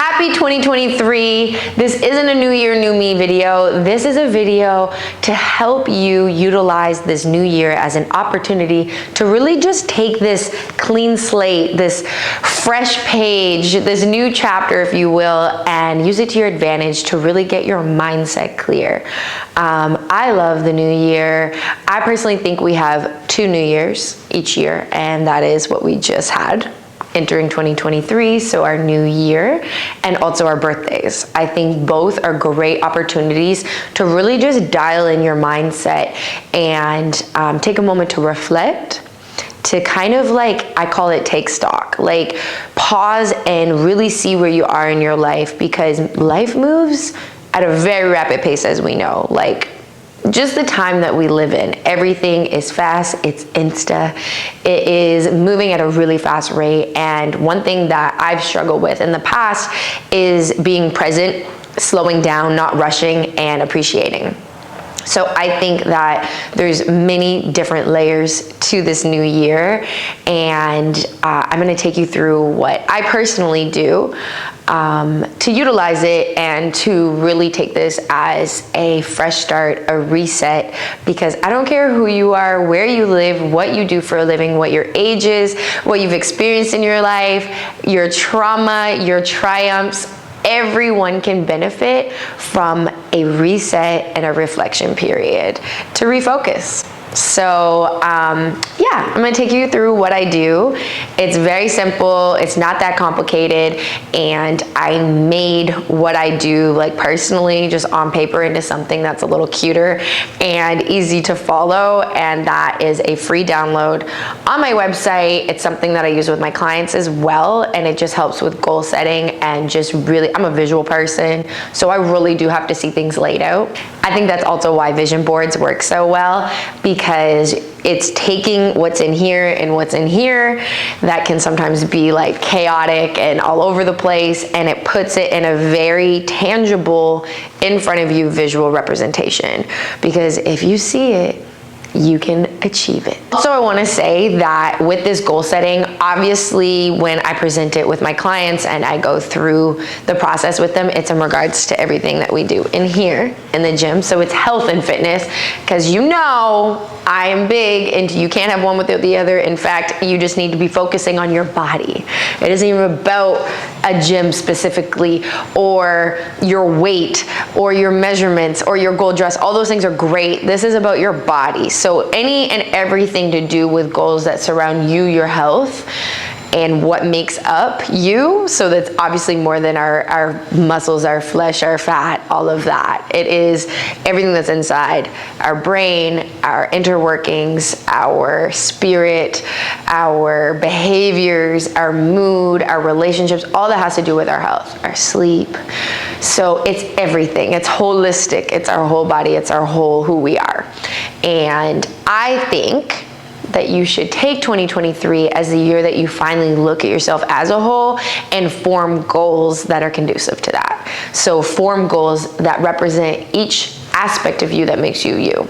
Happy 2023. This isn't a new year, new me video. This is a video to help you utilize this new year as an opportunity to really just take this clean slate, this fresh page, this new chapter, if you will, and use it to your advantage to really get your mindset clear. I love the new year. I personally think we have 2 new years each year, and that is what we just had entering 2023, so our new year, and also our birthdays. I think both are great opportunities to really just dial in your mindset and take a moment to reflect, to kind of like, I call it take stock, like pause and really see where you are in your life, because life moves at a very rapid pace, as we know. Like, just the time that we live in, everything is fast, it's insta, it is moving at a really fast rate. And one thing that I've struggled with in the past is being present, slowing down, not rushing, and appreciating. So I think that there's many different layers to this new year, and I'm gonna take you through what I personally do to utilize it and to really take this as a fresh start, a reset, because I don't care who you are, where you live, what you do for a living, what your age is, what you've experienced in your life, your trauma, your triumphs. Everyone can benefit from a reset and a reflection period to refocus. So yeah, I'm gonna take you through what I do. It's very simple, it's not that complicated, and I made what I do, like personally, just on paper into something that's a little cuter and easy to follow, and that is a free download on my website. It's something that I use with my clients as well, and it just helps with goal setting and just really, I'm a visual person, so I really do have to see things laid out. I think that's also why vision boards work so well, because it's taking what's in here and what's in here that can sometimes be like chaotic and all over the place, and it puts it in a very tangible, in front of you visual representation, because if you see it, you can achieve it. Also, I wanna say that with this goal setting, obviously when I present it with my clients and I go through the process with them, it's in regards to everything that we do in here in the gym. So it's health and fitness, because you know I am big into you can't have one without the other. In fact, you just need to be focusing on your body. It isn't even about a gym specifically, or your weight, or your measurements, or your goal dress. All those things are great. This is about your body. So any and everything to do with goals that surround you, your health, and what makes up you. So that's obviously more than our muscles, our flesh, our fat, all of that. It is everything that's inside our brain, our interworkings, our spirit, our behaviors, our mood, our relationships, all that has to do with our health, our sleep. So it's everything, it's holistic, it's our whole body, it's our whole who we are. And I think that you should take 2023 as the year that you finally look at yourself as a whole and form goals that are conducive to that. So form goals that represent each aspect of you that makes you you.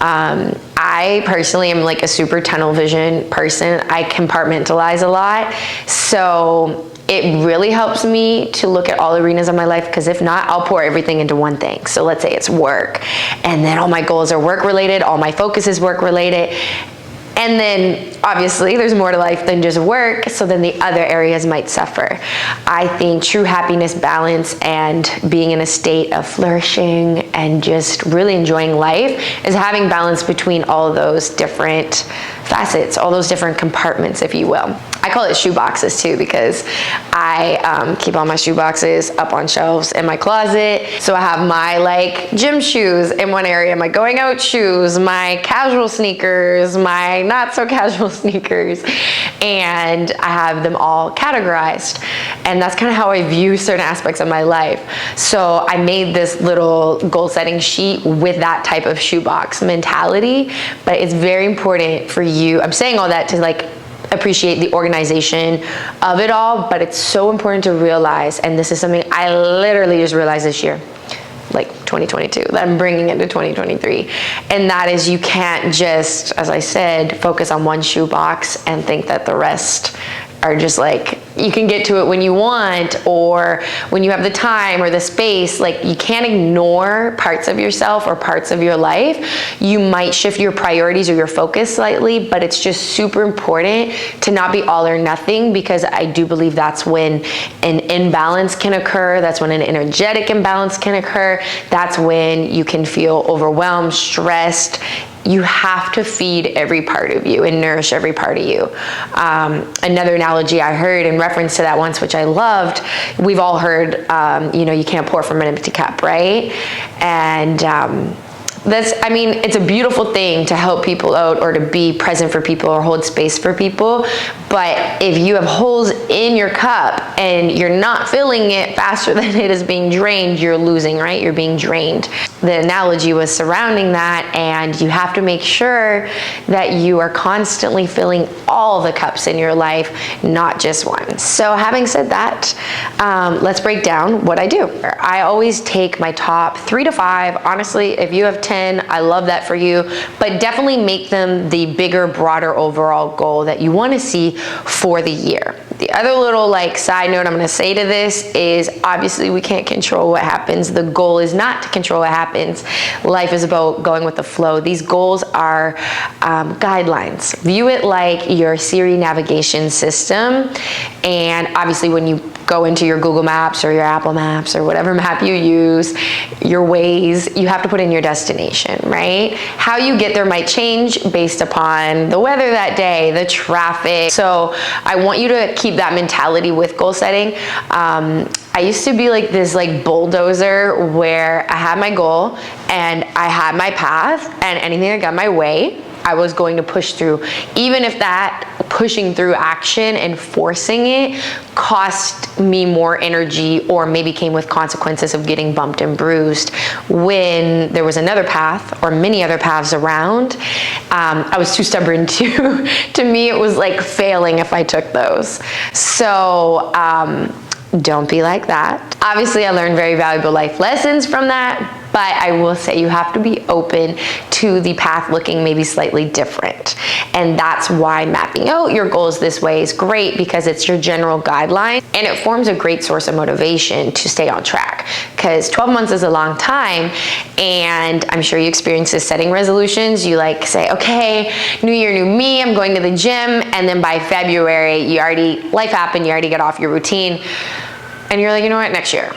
I personally am like a super tunnel vision person. I compartmentalize a lot. So it really helps me to look at all arenas of my life, because if not, I'll pour everything into one thing. So let's say it's work, and then all my goals are work related, all my focus is work related. And then obviously there's more to life than just work, so then the other areas might suffer. I think true happiness, balance, and being in a state of flourishing and just really enjoying life is having balance between all of those different facets, all those different compartments, if you will. I call it shoe boxes too, because I keep all my shoe boxes up on shelves in my closet. So I have my like gym shoes in one area, my going out shoes, my casual sneakers, my not so casual sneakers, and I have them all categorized. And that's kind of how I view certain aspects of my life. So I made this little goal setting sheet with that type of shoebox mentality, but it's very important for you. I'm saying all that to like appreciate the organization of it all, but it's so important to realize, and this is something I literally just realized this year, like 2022, that I'm bringing into 2023. And that is, you can't just, as I said, focus on one shoebox and think that the rest are just like you can get to it when you want, or when you have the time or the space. Like, you can't ignore parts of yourself or parts of your life. You might shift your priorities or your focus slightly, but it's just super important to not be all or nothing, because I do believe that's when an imbalance can occur. That's when an energetic imbalance can occur. That's when you can feel overwhelmed, stressed. You have to feed every part of you and nourish every part of you. Another analogy I heard in reference to that once, which I loved, we've all heard, you can't pour from an empty cup, right? And it's a beautiful thing to help people out or to be present for people or hold space for people. But if you have holes in your cup and you're not filling it faster than it is being drained, you're losing, right? You're being drained. The analogy was surrounding that, and you have to make sure that you are constantly filling all the cups in your life, not just one. So having said that, let's break down what I do. I always take my top 3 to 5. Honestly, if you have 10, I love that for you, but definitely make them the bigger, broader overall goal that you want to see for the year. The other little side note I'm going to say to this is, obviously we can't control what happens. The goal is not to control what happens. Life is about going with the flow. These goals are guidelines. View it like your Siri navigation system. And obviously when you go into your Google Maps or your Apple Maps or whatever map you use, your Waze, you have to put in your destination, right? How you get there might change based upon the weather that day, the traffic. So I want you to keep that mentality with goal setting. I used to be like this bulldozer where I had my goal and I had my path, and anything that got my way, I was going to push through, even if that pushing through action and forcing it cost me more energy or maybe came with consequences of getting bumped and bruised. When there was another path or many other paths around, I was too stubborn to me it was like failing if I took those. So don't be like that. Obviously, I learned very valuable life lessons from that, but I will say you have to be open to the path looking maybe slightly different. And that's why mapping out your goals this way is great, because it's your general guideline and it forms a great source of motivation to stay on track. Because 12 months is a long time, and I'm sure you experience this setting resolutions. You say, okay, new year, new me, I'm going to the gym. And then by February, life happened, you already get off your routine. And you're like, you know what, next year.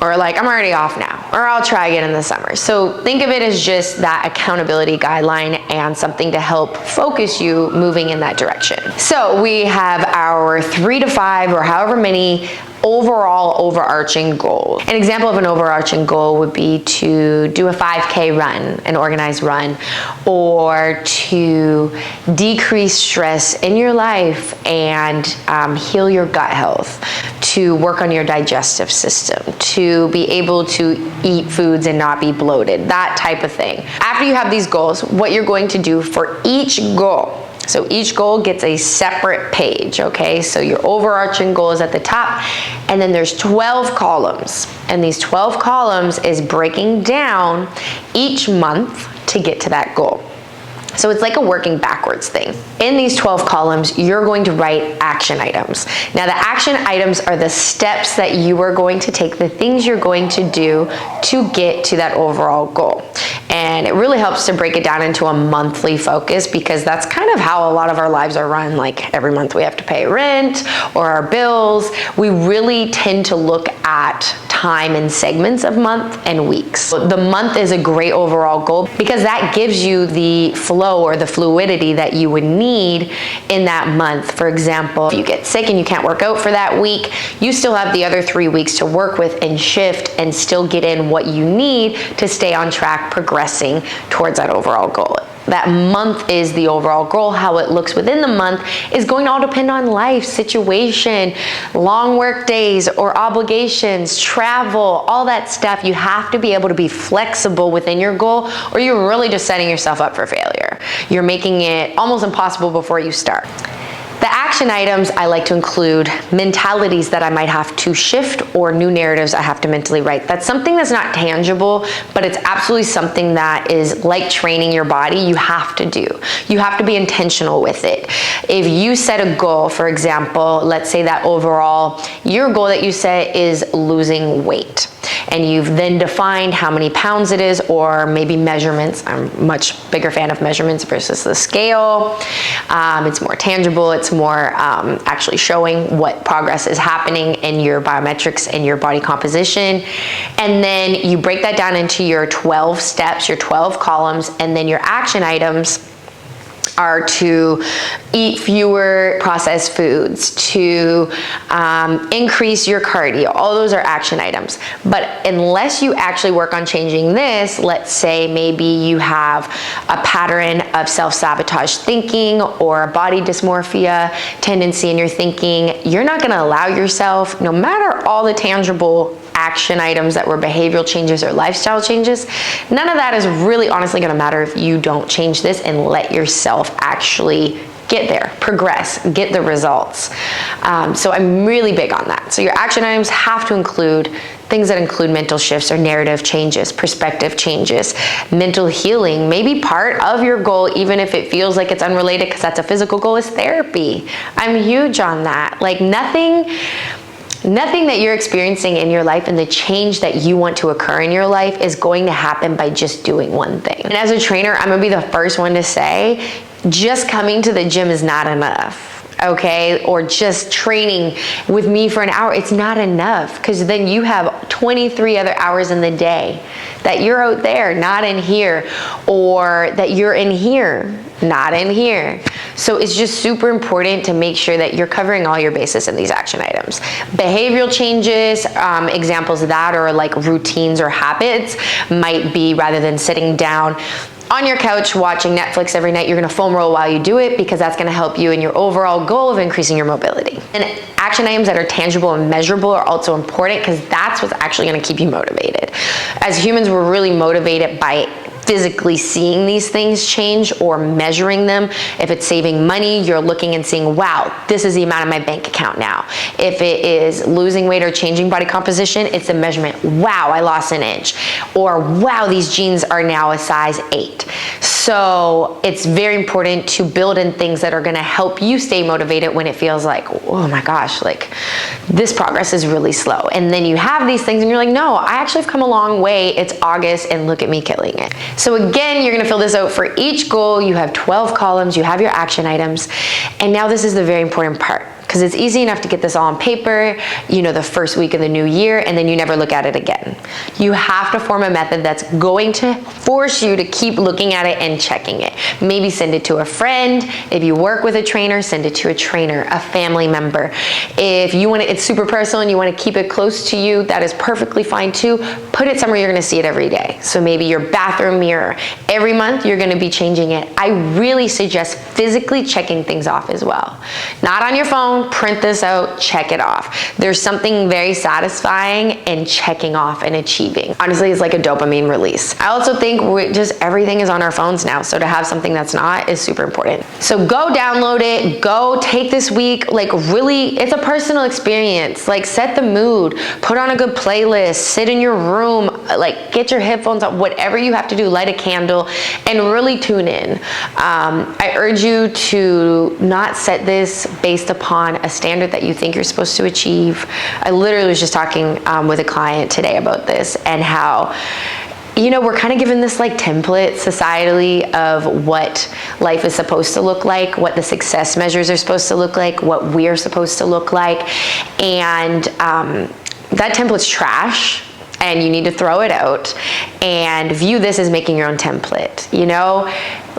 Or I'm already off now, or I'll try again in the summer. So think of it as just that accountability guideline and something to help focus you moving in that direction. So we have our 3 to 5 or however many overall overarching goal. An example of an overarching goal would be to do a 5K run, an organized run, or to decrease stress in your life and heal your gut health, to work on your digestive system, to be able to eat foods and not be bloated, that type of thing. After you have these goals, what you're going to do for each goal, so each goal gets a separate page, okay? So your overarching goal is at the top, and then there's 12 columns. And these 12 columns is breaking down each month to get to that goal. So it's like a working backwards thing. In these 12 columns, you're going to write action items. Now, the action items are the steps that you are going to take, the things you're going to do to get to that overall goal. And it really helps to break it down into a monthly focus, because that's kind of how a lot of our lives are run. Like every month we have to pay rent or our bills. We really tend to look at time in segments of month and weeks. The month is a great overall goal because that gives you the flow or the fluidity that you would need in that month. For example, if you get sick and you can't work out for that week, you still have the other 3 weeks to work with and shift and still get in what you need to stay on track, progressing towards that overall goal. That month is the overall goal. How it looks within the month is going to all depend on life, situation, long work days or obligations, travel, all that stuff. You have to be able to be flexible within your goal, or you're really just setting yourself up for failure. You're making it almost impossible before you start. The action action items, I like to include mentalities that I might have to shift or new narratives I have to mentally write. That's something that's not tangible, but it's absolutely something that is like training your body. You have to do. You have to be intentional with it. If you set a goal, for example, let's say that overall, your goal that you set is losing weight. And you've then defined how many pounds it is, or maybe measurements. I'm a much bigger fan of measurements versus the scale. It's more tangible. It's more actually showing what progress is happening in your biometrics and your body composition. And then you break that down into your 12 steps, your 12 columns, and then your action items are to eat fewer processed foods, to increase your cardio. All those are action items. But unless you actually work on changing this, let's say maybe you have a pattern of self-sabotage thinking or a body dysmorphia tendency in your thinking, you're not gonna allow yourself, no matter all the tangible action items that were behavioral changes or lifestyle changes, none of that is really honestly gonna matter if you don't change this and let yourself actually get there, progress, get the results. So I'm really big on that. So your action items have to include things that include mental shifts or narrative changes, perspective changes, mental healing. Maybe part of your goal, even if it feels like it's unrelated because that's a physical goal, is therapy. I'm huge on that. Like nothing that you're experiencing in your life and the change that you want to occur in your life is going to happen by just doing one thing. And as a trainer, I'm gonna be the first one to say, just coming to the gym is not enough, okay? Or just training with me for an hour, it's not enough, because then you have 23 other hours in the day that you're out there, not in here, or that you're in here, not in here. So it's just super important to make sure that you're covering all your bases in these action items. Behavioral changes, examples of that are like routines or habits might be, rather than sitting down on your couch watching Netflix every night, you're gonna foam roll while you do it, because that's gonna help you in your overall goal of increasing your mobility. And action items that are tangible and measurable are also important, because that's what's actually gonna keep you motivated. As humans, we're really motivated by physically seeing these things change or measuring them. If it's saving money, you're looking and seeing, wow, this is the amount in my bank account now. If it is losing weight or changing body composition, it's a measurement. Wow, I lost an inch. Or wow, these jeans are now a size 8. So it's very important to build in things that are gonna help you stay motivated when it feels like, oh my gosh, like this progress is really slow. And then you have these things and you're like, no, I actually have come a long way. It's August and look at me killing it. So again, you're gonna fill this out for each goal. You have 12 columns, you have your action items. And now this is the very important part, because it's easy enough to get this all on paper, you know, the first week of the new year, and then you never look at it again. You have to form a method that's going to force you to keep looking at it and checking it. Maybe send it to a friend. If you work with a trainer, send it to a trainer, a family member. If you want it, it's super personal and you want to keep it close to you, that is perfectly fine too. Put it somewhere you're going to see it every day. So maybe your bathroom mirror. Every month you're going to be changing it. I really suggest physically checking things off as well. Not on your phone. Print this out, check it off. There's something very satisfying in checking off and achieving. Honestly, it's like a dopamine release. I also think just everything is on our phones now, so to have something that's not is super important. So go download it, go take this week, like really, it's a personal experience. Like set the mood, put on a good playlist, sit in your room, like get your headphones on, whatever you have to do, light a candle, and really tune in. I urge you to not set this based upon a standard that you think you're supposed to achieve. I literally was just talking with a client today about this, and how, you know, we're kind of given this like template societally of what life is supposed to look like, what the success measures are supposed to look like, what we're supposed to look like. And that template's trash. And you need to throw it out and view this as making your own template. You know,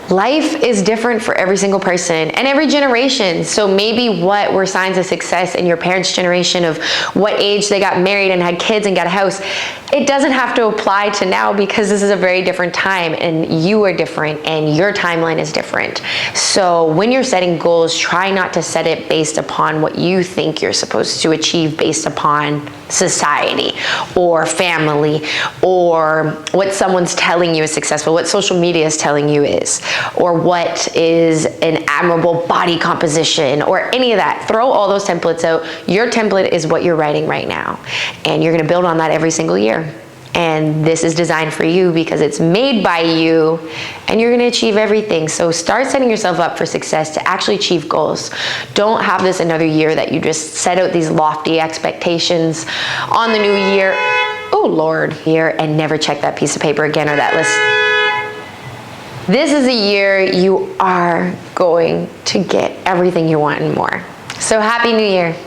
life is different for every single person and every generation. So maybe what were signs of success in your parents' generation of what age they got married and had kids and got a house, it doesn't have to apply to now, because this is a very different time and you are different and your timeline is different. So when you're setting goals, try not to set it based upon what you think you're supposed to achieve based upon society or family or what someone's telling you is successful, what social media is telling you is, or what is an admirable body composition or any of that. Throw all those templates out. Your template is what you're writing right now. And you're gonna build on that every single year. And this is designed for you because it's made by you, and you're gonna achieve everything. So start setting yourself up for success to actually achieve goals. Don't have this another year that you just set out these lofty expectations on the new year, oh Lord, here, and never check that piece of paper again or that list. This is a year you are going to get everything you want and more. So happy New Year.